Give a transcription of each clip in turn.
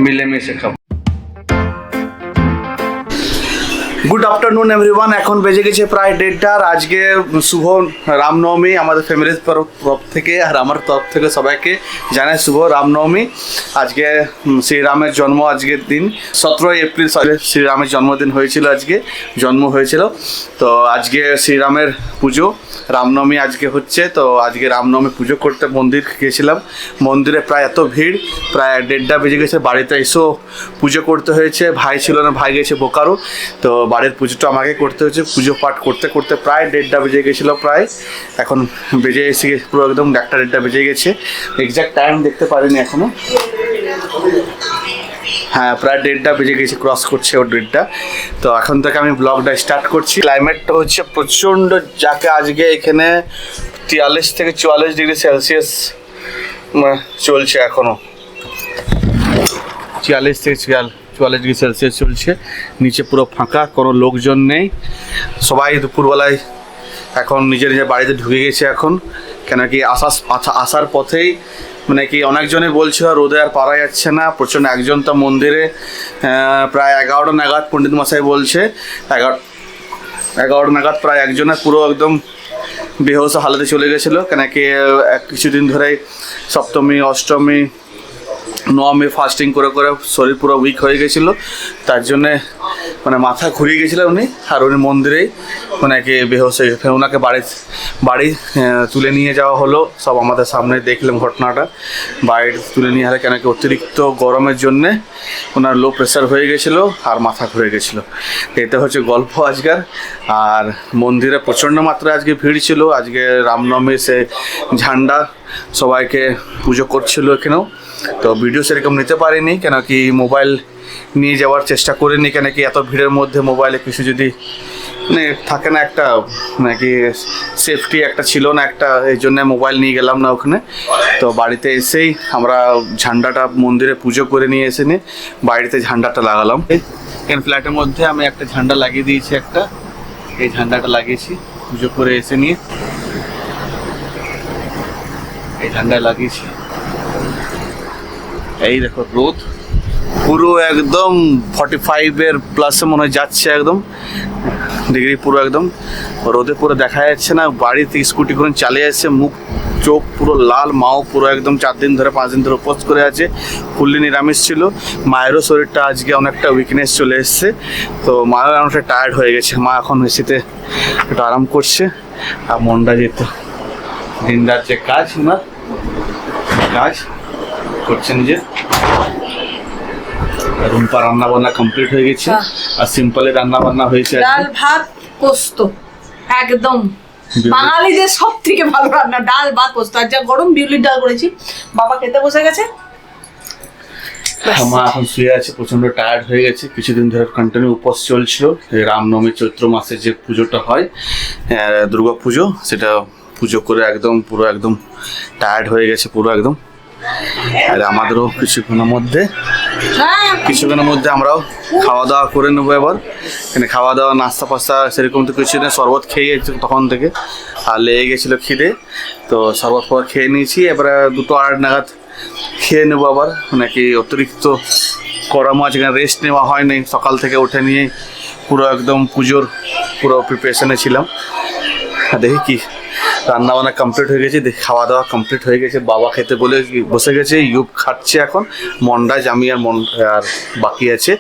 মিলেমিশে খাবো। Good afternoon everyone, এখন বেজে গেছে প্রায় 1:30। আজকে শুভ রামনবমী আমাদের ফ্যামিলির তরফ থেকে আর আমার তরফ থেকে সবাইকে জানাই শুভ রামনবমী। আজকে শ্রীরামের জন্ম, আজকের দিন 17 এপ্রিল শ্রীরামের জন্মদিন হয়েছিল, আজকে জন্ম হয়েছিল। তো আজকে শ্রীরামের পুজো, রামনবমী আজকে হচ্ছে। তো আজকে রামনবমী পুজো করতে মন্দির গিয়েছিলাম। মন্দিরে প্রায় এত ভিড়, প্রায় 1:30 বেজে গেছে। বাড়িতে এসেও পুজো করতে হয়েছে, ভাই ছিল না, ভাই গেছে বোকারো। তো বাড়ির পুজোটা আমাকে করতে হয়েছে। পুজো পাঠ করতে করতে প্রায় 1:30 বেজে গেছিলো। প্রায় এখন বেজে এসে পুরো একদম 1:30 বেজে গেছে। এক্স্যাক্ট টাইম দেখতে পারিনি এখনো। হ্যাঁ, প্রায় 1:30 বেজে গেছে, ক্রস করছে ওর 1:30। তো এখন থেকে আমি ব্লগটা স্টার্ট করছি। ক্লাইমেটটা হচ্ছে প্রচণ্ড, যাকে আজকে এখানে 43 থেকে 44 ডিগ্রি সেলসিয়াস চলছে এখনো। 44 থেকে 44 ডিগ্রি সেলসিয়াস চলছে। নিচে পুরো ফাঁকা, কোনো লোকজন নেই। সবাই দুপুরবেলায় এখন নিজের নিজের বাড়িতে ঢুকে গেছে এখন। কেন কি আসার পথেই মানে কি অনেকজনে বলছিল রোদে আর পারা যাচ্ছে না প্রচণ্ড। একজন তো মন্দিরে প্রায় 11টা নাগাদ পণ্ডিত মশাই বলছে 11টা নাগাদ প্রায় একজনের পুরো একদম বেহোশ হালতে চলে গেছিলো। কেন কি কিছুদিন ধরেই সপ্তমী, অষ্টমী, নবমী ফাস্টিং করে করে শরীর পুরো উইক হয়ে গেছিলো। তার জন্যে মানে মাথা ঘুরিয়ে গেছিলেন উনি। আর উনি মন্দিরেই ওনাকে বেহোশ হয়ে গেছে। ওনাকে বাড়ি তুলে নিয়ে যাওয়া হলো। সব আমাদের সামনে দেখলাম ঘটনাটা। বাড়ি তুলে নিয়ে হলে কেন কি অতিরিক্ত গরমের জন্যে ওনার লো প্রেশার হয়ে গেছিলো আর মাথা ঘুরে গেছিলো। এটা হচ্ছে গল্প আজকের। আর মন্দিরে প্রচণ্ড মাত্রায় আজকে ভিড় ছিল। আজকে রামনবমী সে ঝান্ডা সবাইকে পুজো করছিল এখানেও। তো ভিডিও সেরকম নিতে পারিনি, কেন কি মোবাইল নিয়ে যাওয়ার চেষ্টা করিনি। কেন কি এত ভিড়ের মধ্যে মোবাইলে কিছু যদি মানে থাকে না, একটা নাকি সেফটি একটা ছিল না একটা, এই জন্য মোবাইল নিয়ে গেলাম না ওখানে। তো বাড়িতে এসেই আমরা ঝান্ডাটা মন্দিরে পুজো করে নিয়ে এসে নিয়ে বাড়িতে ঝান্ডাটা লাগালাম। এখানে ফ্ল্যাটের মধ্যে আমি একটা ঝান্ডা লাগিয়ে দিয়েছি একটা। এই ঝান্ডাটা লাগিয়েছি পুজো করে এসে নিয়ে, এই ঝান্ডা লাগিয়েছি। এই দেখো রোদ পুরো একদম 45-এর প্লাসে মনে হয় যাচ্ছে, একদম ডিগ্রি পুরো একদম রোদে পুরো দেখা যাচ্ছে না। বাড়িতে স্কুটি করে চালিয়ে আসছে, মুখ চোখ পুরো লাল। মাও পুরো একদম 4 দিন ধরে 5 দিন ধরে উপোস করে আছে, ফুললি নিরামিষ ছিল। মায়েরও শরীরটা আজকে অনেকটা উইকনেস চলে এসছে। তো মাও অনেকটা টায়ার্ড হয়ে গেছে। মা এখন এসিতে একটু আরাম করছে। আর মনটা যেত দিনদার যে কাজ না কাজ করছে নিজে। রুম্পা রান্না বান্না কমপ্লিট হয়ে গেছে। আর সিম্পলি রান্না বান্না হয়েছে, ডাল ভাত পোস্ত, একদম বাঙালিদের সব থেকে ভালো রান্না ডাল ভাত পোস্ত। আর যা গরম বিউলির ডাল করেছি, বাবা খেতে বসে গেছে। মা এখন শুয়ে আছে, প্রচন্ড টায়ার্ড হয়ে গেছে। কিছুদিন ধরে কন্টিনিউ উপোস চলছিল। রামনবমী চৈত্র মাসে যে পুজোটা হয় দুর্গা পুজো, সেটা পুজো করে একদম পুরো একদম টায়ার্ড হয়ে গেছে পুরো একদম। আর আমাদেরও কিছুক্ষণের মধ্যে আমরাও খাওয়া দাওয়া করে নেবো এবার। এখানে খাওয়া দাওয়া নাস্তা ফাস্তা সেরকম তো কিছু না, শরবত খেয়ে গেছি তখন থেকে আর লেগে গেছিলো খিদে। তো শরবত ফরবত খেয়ে নিয়েছি। এবারে 2-2 নাগাদ খেয়ে নেবো আবার। নাকি অতিরিক্ত গরম আছে, এখানে রেস্ট নেওয়া হয়নি। সকাল থেকে উঠে নিয়ে পুরো একদম পুজোর পুরো প্রিপারেশনে ছিলাম। দেখি কি রান্না বান্না কমপ্লিট হয়ে গেছে, খাওয়া দাওয়া কমপ্লিট হয়ে গেছে। বাবা খেতে বলে বসে গেছে, ইউব খাচ্ছে এখন। মন্ডাজ আমি আর বাকি আছে।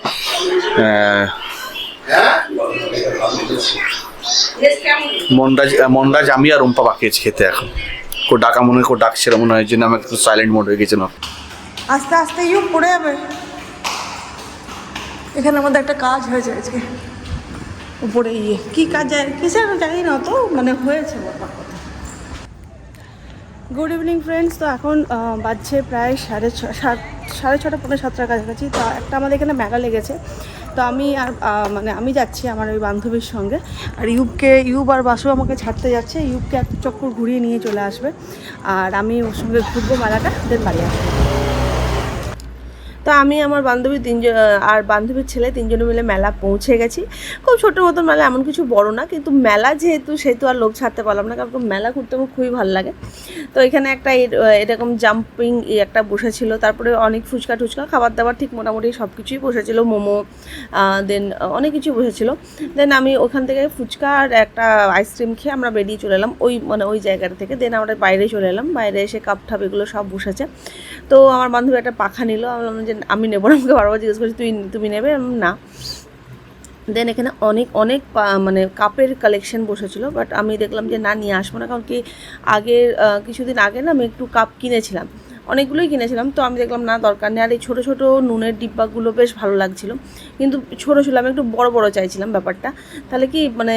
মন্ডাজ আমি আর রুম্পা বাকি আছে খেতে এখন। ডাকা মনে হয় ডাকছিল মনে হয়, জন্য আমি একটু সাইলেন্ট মোড হয়ে গেছে না। আস্তে আস্তে ইউব পড়ে যাবে। এখানে আমাদের একটা কাজ হয়েছে আজকে উপরে। কি কাজ কিসের জানি না, তো মানে হয়েছে বাবা। Good evening friends. তো এখন বাজছে প্রায় 6:30 পৌনে 7টার কাছাকাছি। তো একটা আমাদের এখানে মেগা লেগেছে। তো আমি আর আমি যাচ্ছি আমার ওই বান্ধবীর সঙ্গে। আর ইউব আর বাসু আমাকে ছাড়তে যাচ্ছে। ইউবকে এক চক্কর ঘুরিয়ে নিয়ে চলে আসবে, আর আমি ওর সঙ্গে ঘুরবো মেলাটা, দেন বাড়ি আসবো। তো আমি আমার বান্ধবী আর বান্ধবীর ছেলে তিনজনে মিলে মেলা পৌঁছে গেছি। খুব ছোটো মতো মেলা, এমন কিছু বড় না, কিন্তু মেলা যেহেতু সেহেতু আর লোক ছাড়তে পারলাম না, কারণ মেলা ঘুরতে আমার খুবই ভালো লাগে। তো এখানে একটা এরকম জাম্পিং একটা বসেছিল, তারপরে অনেক ফুচকা টুচকা খাবার দাবার ঠিক মোটামুটি সব কিছুই বসেছিল, মোমো, দেন অনেক কিছু বসেছিল। দেন আমি ওখান থেকে ফুচকা আর একটা আইসক্রিম খেয়ে আমরা বেরিয়ে চলে এলাম ওই জায়গাটা থেকে। দেন আমরা বাইরে চলে এলাম, বাইরে এসে কাপ ঠাপ এগুলো সব বসেছে। তো আমার বান্ধবী একটা পাখা নিল, আমি বললাম যে আমি নেবো না, আমাকে বারবার জিজ্ঞেস করছি তুমি নেবে, না। দেন এখানে অনেক মানে কাপের কালেকশন বসেছিল, বাট আমি দেখলাম যে না, নিয়ে আসবো না, কারণ কি কিছুদিন আগে না আমি একটু কাপ কিনেছিলাম, অনেকগুলোই কিনেছিলাম। তো আমি দেখলাম না, দরকার নেই। আর এই ছোটো ছোটো নুনের ডিব্বাগুলো বেশ ভালো লাগছিলো, কিন্তু ছোটো ছিল, আমি একটু বড় বড় চাইছিলাম ব্যাপারটা, তাহলে কি মানে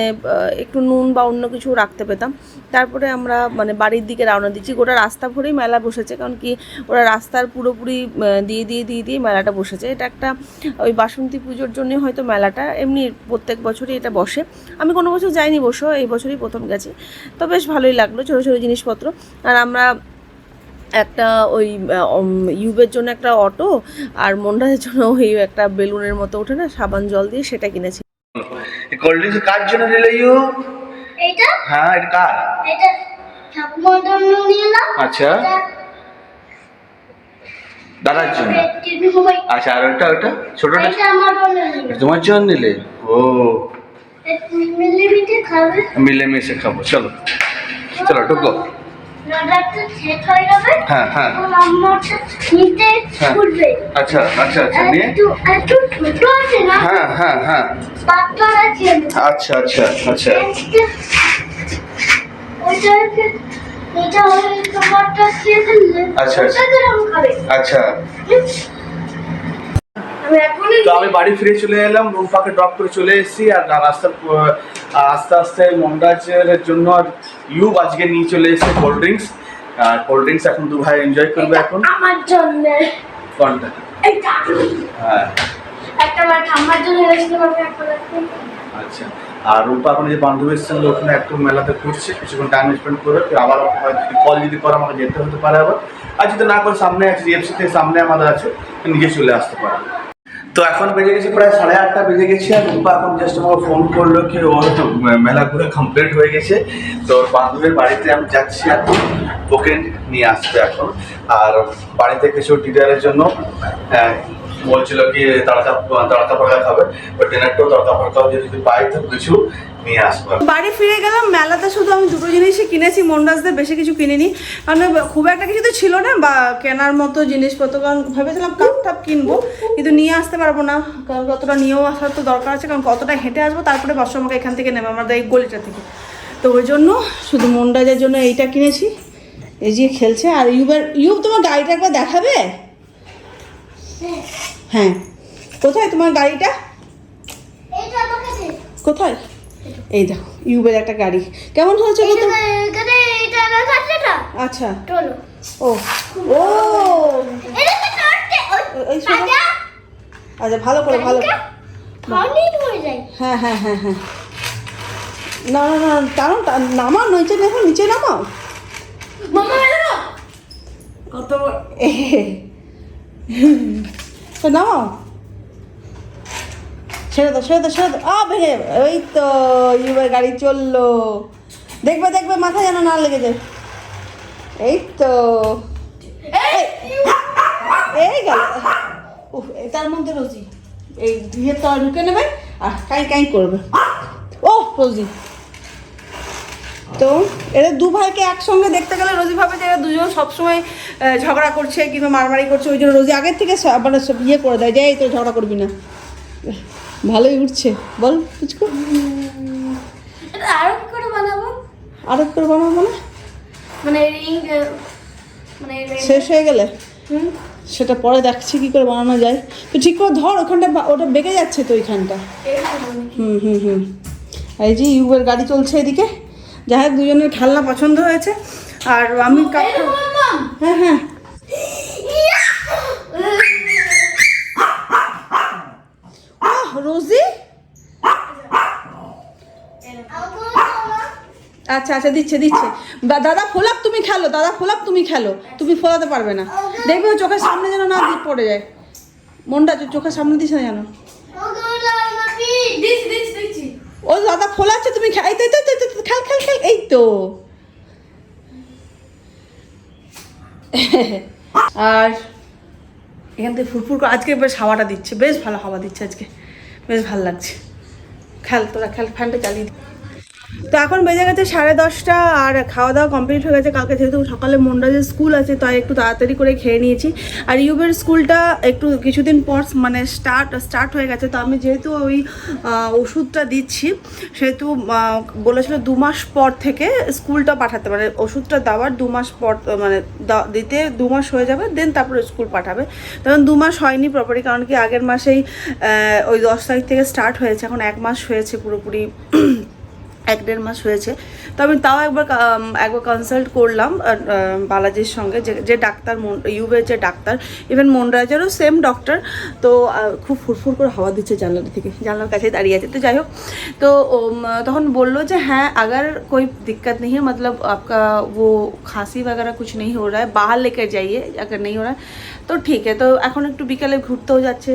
একটু নুন বা অন্য কিছু রাখতে পেতাম। তারপরে আমরা মানে বাড়ির দিকে রওনা দিচ্ছি। গোটা রাস্তা ভরেই মেলা বসেছে, কারণ কি ওরা রাস্তার পুরোপুরি দিয়ে মেলাটা বসেছে। এটা একটা ওই বাসন্তী পুজোর জন্য হয়তো মেলাটা, এমনি প্রত্যেক বছরই এটা বসে। আমি কোনো বছর যাইনি বসো, এই বছরই প্রথম গেছি। তো বেশ ভালোই লাগলো, ছোটো ছোটো জিনিসপত্র। আর আমরা একটা ওই ইউবের জন্য একটা অটো, আর মন্ডারের জন্য ওই একটা বেলুনের মতো ওঠে না সাবান জল দিয়ে, সেটা কিনেছি। কোল্ড ড্রিঙ্কস কার জন্য নিলে ইউ? এটা হ্যাঁ, এটা কার? এটা ঠাকুমার জন্য নিলাম। আচ্ছা, দাদার জন্য। আচ্ছা, আর ওটা ছোটটা এটা আমার জন্য নিলাম। তোমার জন্য নিলে? ও, মিলিমিটে খাবে। মিলেমিশে খাবো, চলো চলো ঢুকো। রাডারটা সেট হয়ে যাবে। হ্যাঁ হ্যাঁ আমারটা নিতে উঠবে। আচ্ছা আচ্ছা আচ্ছা, নিয়ে একটু ছোট আছে না? হ্যাঁ হ্যাঁ হ্যাঁ, পাতলা আছে। আচ্ছা আচ্ছা আচ্ছা ওইটাকে এটা হয়ে তোমারটা খেয়ে ফেললে আচ্ছা, আচ্ছা। ওটা কিরকম খাবে? আচ্ছা। আমি এখনই তো আমি বাড়ি ফিরে চলে এলাম, রুম্পাকে ড্রপ করে চলে এসেছি। আর রাস্তার আস্তে আস্তে মন্ডাজের জন্য আর ইউব আজকে নিয়ে চলে এসেছে কোল্ড ড্রিঙ্কস। আর কোল্ড ড্রিঙ্কস এখন দু ভাই এনজয় করবে এখন। আমার জন্য কোনটা? এটা হ্যাঁ, একটা আমার ঠাম্মার জন্য এনেছিলাম, আমি একটা আচ্ছা। আর রুম্পা এখন যে বান্ধবীর সঙ্গে ওখানে একটু মেলাতে ঘুরছে, কিছুক্ষণ টাইম স্পেন্ড করে আবার কল যদি করে আমাকে যেতে হতে পারে আবার। আর যদি না করে সামনে আছে জিএফসি থেকে সামনে আমাদের আছে, নিজে চলে আসতে পারে। তো এখন বেজে গেছে প্রায় 8:30 বেজে গেছে। আর রূপা এখন জাস্ট আমাকে ফোন করলো কি ওর তো মেলা ঘুরে কমপ্লিট হয়ে গেছে। তো ওর বান্ধবীর বাড়িতে আমি যাচ্ছি এখন, ওকে নিয়ে আসতে এখন। আর বাড়িতে কিছু ডিনারের জন্য বলছিল কি তড়কা ফড়কা খাবে, বাট ডিনারটাও তড়কা ফড়কাও যদি পাই তো কিছু নিয়ে আসবো। বাড়ি ফিরে গেলাম, মেলাতে শুধু আমি দুটো জিনিসই কিনেছি, মন্ডাসদের বেশি কিছু কিনিনি, কারণ খুব একটা কিছু তো ছিল না বা কেনার মতো জিনিসপত্র। কারণ ভেবেছিলাম কাপ টাপ কিনবো, কিন্তু নিয়ে আসতে পারবো না, কারণ কতটা নিয়েও আসার তো দরকার আছে, কারণ কতটা হেঁটে আসবো। তারপরে বাসু আমাকে এখান থেকে নেবে, আমাদের এই গলিটা থেকে। তো ওই জন্য শুধু মন্ডাজের জন্য এইটা কিনেছি, এই যে খেলছে। আর ইউব তোমার গাড়িটা একবার দেখাবে? হ্যাঁ, কোথায় তোমার গাড়িটা? এইটা আমাকে দে। কোথায়? এই দেখো ইউবের একটা গাড়ি, কেমন হয়েছে বলো তো? এটা দেখাচ্ছে না? আচ্ছা, চলো। ও ও এটা তো নড়ছে। এই শোনো। আচ্ছা, ভালো করে পানি পড়ে যায়। হ্যাঁ হ্যাঁ হ্যাঁ হ্যাঁ, না না না, কারণ নামাও, নিচে দেখো, নিচে নামাও। মামা এলো। কত নামাও, ছেড়ে দাও ছেড়ে দাও ছেড়ে দাও। ভেঙে যাবে। ওই তো ইউবের গাড়ি চললো, দেখবে দেখবে মাথা যেন না লেগে যায়। এই তো এই গেল। তার মধ্যে রোজি এই দিয়ে তো ঢুকে নেবে আর কাই করবে। ও রোজি, তো এদের দু ভাইকে একসঙ্গে দেখতে গেলে রোজি ভাবে যে এরা দুজন সবসময় ঝগড়া করছে কিংবা মারামারি করছে, ওই জন্য রোজি আগের থেকে মানে সব ইয়ে করে দেয় যে এই তো ঝগড়া করবি না। ভালোই উঠছে, বল পুচকু। এটা আরো কি করে বানাবো? আরো করে বানাবো না, মানে রিং, মানে শেষ হয়ে গেলে সেটা পরে দেখছি কি করে বানানো যায়। তো ঠিক করে ধর, ওখানটা ওটা বেঁকে যাচ্ছে তো ওইখানটা। হুম। এই যে ইউবের গাড়ি চলছে এদিকে। যাই হোক, দুজনের খেলনা পছন্দ হয়েছে। আর আমি হ্যাঁ হ্যাঁ রোজি, আচ্ছা আচ্ছা, দিচ্ছে দাদা ফোলাপ তুমি খেলো, তুমি ফোলাতে পারবে না, দেখবে চোখের সামনে যেন না পড়ে যায়। মনটা চোখের সামনে দিস না জানো। ও দাদা খোলা আছে, তুমি খেল খেল খেল খেল, এই তো। আর এখান থেকে ফুরফুর করে আজকে বেশ হাওয়াটা দিচ্ছে, বেশ ভালো হাওয়া দিচ্ছে আজকে, বেশ ভালো লাগছে। খেল তোরা খেল, ফ্যানটা চালিয়ে দি। তো এখন বেজে গেছে 10:30 আর খাওয়া দাওয়া কমপ্লিট হয়ে গেছে। কালকে যেহেতু সকালে মন্ডাজের স্কুল আছে তাই একটু তাড়াতাড়ি করে খেয়ে নিয়েছি। আর ইউবের স্কুলটা একটু কিছুদিন পর মানে স্টার্ট হয়ে গেছে। তো আমি যেহেতু ওই ওষুধটা দিচ্ছি সেহেতু বলেছিল 2 মাস পর থেকে স্কুলটা পাঠাতে, মানে ওষুধটা দেওয়ার 2 মাস পর, মানে দিতে 2 মাস হয়ে যাবে, দেন তারপরে স্কুল পাঠাবে। তখন 2 মাস হয়নি প্রপারলি, কারণ কি আগের মাসেই ওই 10 তারিখ থেকে স্টার্ট হয়েছে, এখন 1 মাস হয়েছে পুরোপুরি, 1-1.5 মাস হয়েছে। তো আমি তাও একবার কনসাল্ট করলাম বালাজির সঙ্গে, যে ডাক্তার ইউবের যে ডাক্তার, ইভেন মনরাজেরও সেম ডক্টর। তো খুব ফুরফুর করে হাওয়া দিচ্ছে জানলার থেকে, জানলার কাছে দাঁড়িয়ে আছে। তো যাই হোক, তো তখন বললো যে হ্যাঁ अगर कोई दिक्कत नहीं है, मतलब आपका वो खांसी वगैरह कुछ नहीं हो रहा है, बाहर लेकर जाइए अगर नहीं हो रहा है তো ঠিক আছে। তো এখন একটু বিকালে ঘুরতেও যাচ্ছে।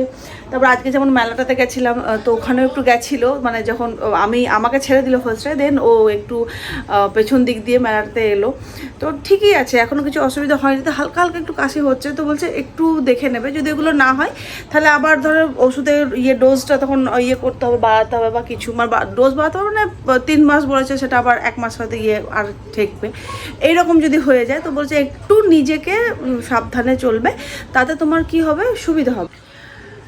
তারপর আজকে যেমন মেলাটাতে গেছিলাম, তো ওখানেও একটু গেছিলো, মানে যখন আমাকে ছেড়ে দিল ফার্স্টে, দেন ও একটু পেছন দিক দিয়ে মেলাটাতে এলো। তো ঠিকই আছে, এখনও কিছু অসুবিধা হয়নি। তো হালকা হালকা একটু কাশি হচ্ছে, তো বলছে একটু দেখে নেবে, যদি এগুলো না হয় তাহলে আবার ধরো ওষুধের ডোজটা তখন করতে হবে, বাড়াতে হবে বা কিছু, মানে ডোজ বাড়াতে হবে না, 3 মাস বলেছে, সেটা আবার 1 মাস হয়তো আর ঠেকবে। এইরকম যদি হয়ে যায় তো বলছে একটু নিজেকে সাবধানে চলবে, তাতে তোমার কি হবে, সুবিধা হবে।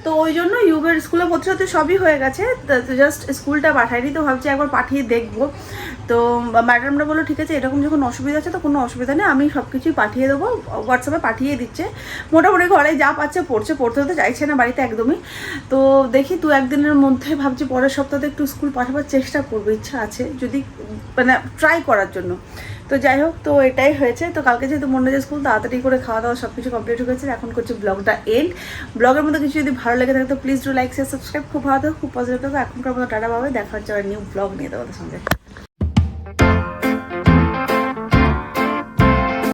তো ওই জন্য ইউবের স্কুলে ভর্তি হতে সবই হয়ে গেছে, জাস্ট স্কুলটা পাঠাইনি। তো ভাবছি একবার পাঠিয়ে দেখবো। তো ম্যাডামরা বললো ঠিক আছে, এরকম যখন অসুবিধা আছে তো কোনো অসুবিধা নেই, আমি সব কিছুই পাঠিয়ে দেবো, হোয়াটসঅ্যাপে পাঠিয়ে দিচ্ছে। মোটামুটি ঘরে যা পাচ্ছে পড়তে হতে চাইছে না বাড়িতে একদমই। তো দেখি 2-1 দিনের মধ্যে ভাবছি পরের সপ্তাহে একটু স্কুল পাঠাবার চেষ্টা করবো, ইচ্ছা আছে, যদি মানে ট্রাই করার জন্য। তো যাই হোক, তো এটাই হয়েছে। তো কালকে যেহেতু মন্ডাজের স্কুল, তাড়াতাড়ি করে খাওয়া দাওয়া সব কিছু কমপ্লিট হয়ে গেছে। এখন করছি ব্লগটা এন্ড। ব্লগের মধ্যে কিছু যদি ভালো লেগে থাকে তো please do like share subscribe. খুব ভালো থাকো, খুব পজিটিভ থাকো। এখনকার মতো টাটা পাবে, দেখা হচ্ছে নিউ ব্লগ নিয়ে তোমাদের সঙ্গে।